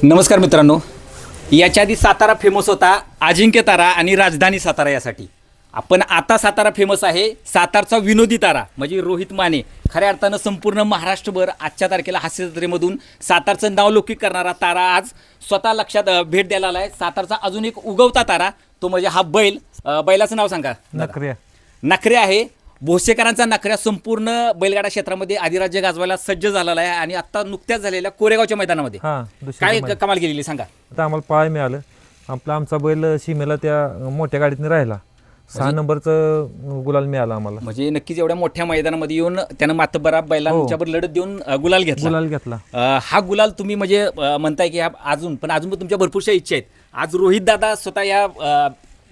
नमस्कार मित्रांनो, याच्या आधी सातारा फेमस होता अजिंक्य तारा आणि राजधानी सातारा यासाठी. आपण आता सातारा फेमस आहे सातारचा विनोदी तारा म्हणजे रोहित माने. खऱ्या अर्थानं संपूर्ण महाराष्ट्रभर आजच्या तारखेला हास्य जत्रेमधून सातारचं नाव लौकिक करणारा तारा आज स्वतः लक्षात भेट द्यायला आला आहे. सातारचा अजून एक उगवता तारा तो म्हणजे हा बैल. बैलाचं नाव सांगा. नखरे आहे. भोसेकरांचा नखऱ्या संपूर्ण बैलगाडा क्षेत्रामध्ये अधिराज्य गाजवायला सज्ज झालेला आहे आणि आता नुकत्याच झालेल्या कोरेगावच्या मैदानामध्ये काय कमाल केलेली सांगा. आता आम्हाला पाय मिळालं. आमचा बैल सीमेला त्या मोठ्या गाडीतून राहिला. 6 नंबरचं गुलाल मिळाला आम्हाला. म्हणजे नक्कीच एवढ्या मोठ्या मैदानामध्ये येऊन त्यानं मातब्बरा बैलांच्यावर लढत देऊन गुलाल घेतला. हा गुलाल तुम्ही म्हणजे म्हणताय की अजून पण तुमच्या भरपूरशा इच्छा आहेत. आज रोहित दादा स्वतः या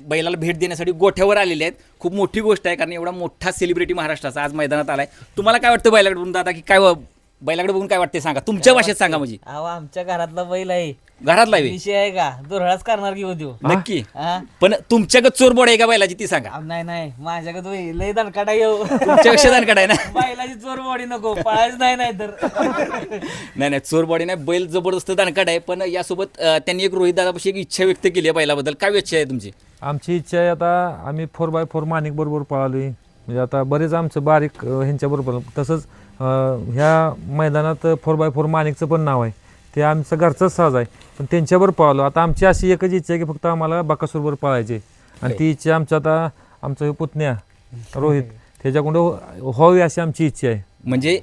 बैलाला भेट देण्यासाठी गोठ्यावर आलेले आहेत. खूप मोठी गोष्ट आहे कारण एवढा मोठा सेलिब्रिटी महाराष्ट्राचा आज मैदानात आलाय. तुम्हाला काय वाटतं बैलाकडे बघून दादा की काय बैलाकडे बघून काय वाटते सांगा. तुमच्या भाषेत सांगा. म्हणजे आमच्या घरातला बैल आहे. घरातला विषय आहे का दुरळाच करणार की देऊ नक्की. पण तुमच्याकडे चोरबोड आहे का बैलाची ती सांगा. नाही माझ्याकडे लय दणकाटा येऊ. तुमच्यापेक्षा दणकाटा आहे ना. बैलाची चोरबोडी नको पळायच नाही तर नाही चोरबोडी नाही. बैल जबरदस्त दणकाट आहे. पण यासोबत त्यांनी एक रोहित दादापाशी एक इच्छा व्यक्त केली आहे बैलाबद्दल. काय इच्छा आहे तुमची. आमची इच्छा आहे आता आम्ही 4x4 माणिक बरोबर पळालोय. म्हणजे आता बरेच आमचं बारीक ह्यांच्या बरोबर. तसंच ह्या मैदानात 4x4 माणिकचं पण नाव आहे. ते आमचं घरचंच साज आहे. पण त्यांच्याबरोबर पळालो. आता आमची अशी एकच इच्छा आहे की फक्त आम्हाला बकासूरबरोबर पळायचे. आणि ती इच्छा आमचा हे पुतण्या रोहित त्याच्याकडून व्हावी अशी आमची इच्छा आहे. म्हणजे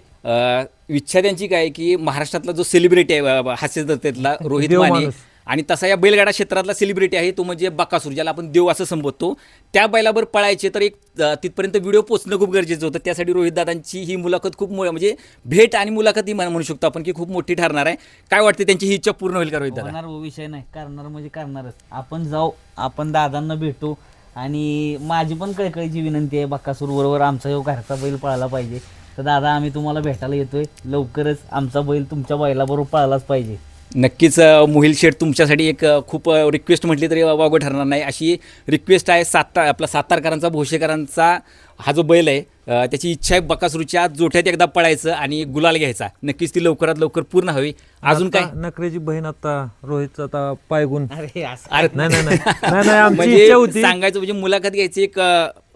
इच्छा त्यांची काय की महाराष्ट्रातला जो सेलिब्रिटी आहे हास्य जत्रेतला रोहित माने आणि तसा या बैलगाडा क्षेत्रातला सेलिब्रिटी आहे तो म्हणजे बकासूर ज्याला आपण देव असं संबोधतो. त्या बैलावर पळायचे तर एक तिथपर्यंत व्हिडिओ पोचणं खूप गरजेचं होतं. त्यासाठी रोहित दादांची ही मुलाखत खूप म्हणजे भेट आणि मुलाखत ही म्हणू शकतो आपण की खूप मोठी ठरणार आहे. काय वाटते त्यांची ही इच्छा पूर्ण होईल का रोहित दादा. विषय नाही करणार म्हणजे करणारच. आपण जाऊ आपण दादांना भेटू. आणि माझी पण कळकळीची विनंती आहे बकासूर बरोबर आमचा जो घरचा बैल पळायला पाहिजे. तर दादा आम्ही तुम्हाला भेटायला येतोय लवकरच. आमचा बैल तुमच्या बैलाबरोबर पळायलाच पाहिजे. नक्कीच मोहिल शेठ तुमच्यासाठी एक खूप रिक्वेस्ट म्हटली तरी वावगं ठरणार नाही अशी रिक्वेस्ट आहे. आपला सातारकरांचा भोसेकरांचा हा जो बैल आहे त्याची इच्छा आहे बकासूरच्या जोठ्यात एकदा पळायचं आणि गुलाल घ्यायचा. नक्कीच ती लवकरात लवकर पूर्ण हवी. अजून काय नखरेची बहीण आता रोहितचा आता पायगुण अरे नाही म्हणजे सांगायचं म्हणजे मुलाखत घ्यायची एक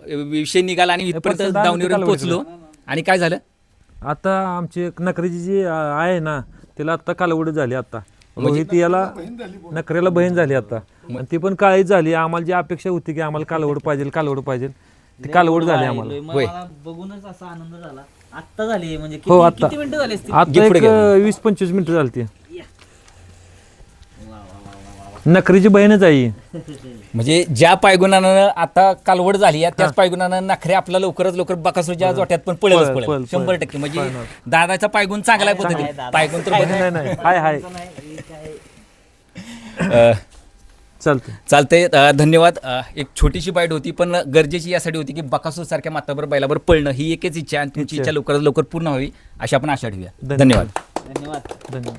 विषय निघाला आणि इथपर्यंत दावणीवर पोहोचलो. आणि काय झालं आता आमची नखरेची जी आहे ना तिला आता कालवड झाली. आता रोहित याला नखरेला बहीण झाली आता. आणि ती पण काळीच झाली. आम्हाला जी अपेक्षा होती की आम्हाला कालवड पाहिजे ती कालवड झाली आम्हाला. बघूनच असा आनंद झाला. आत्ता झाली म्हणजे हो आता किती मिनिटं झाली असतील. आता एक 20-25 मिनिटं झाली. ती नखरेची बहीणच आहे. म्हणजे ज्या पायगुणानं आता कालवड झाली त्याच पायगुणानं नखरे आपला लवकरच लवकर बकासूरच्या जोट्यात पण पळेल 100%. म्हणजे दादाचा पायगुण चांगला आहे. पायगुण तर हाय चालतंय. धन्यवाद. एक छोटीशी बाईट होती पण गरजेची यासाठी होती की बकासूर सारख्या माताबर बैलावर पळणं ही एकच इच्छा आणि तुमची इच्छा लवकरात लवकर पूर्ण व्हावी अशी आपण आशा ठेवूया. धन्यवाद.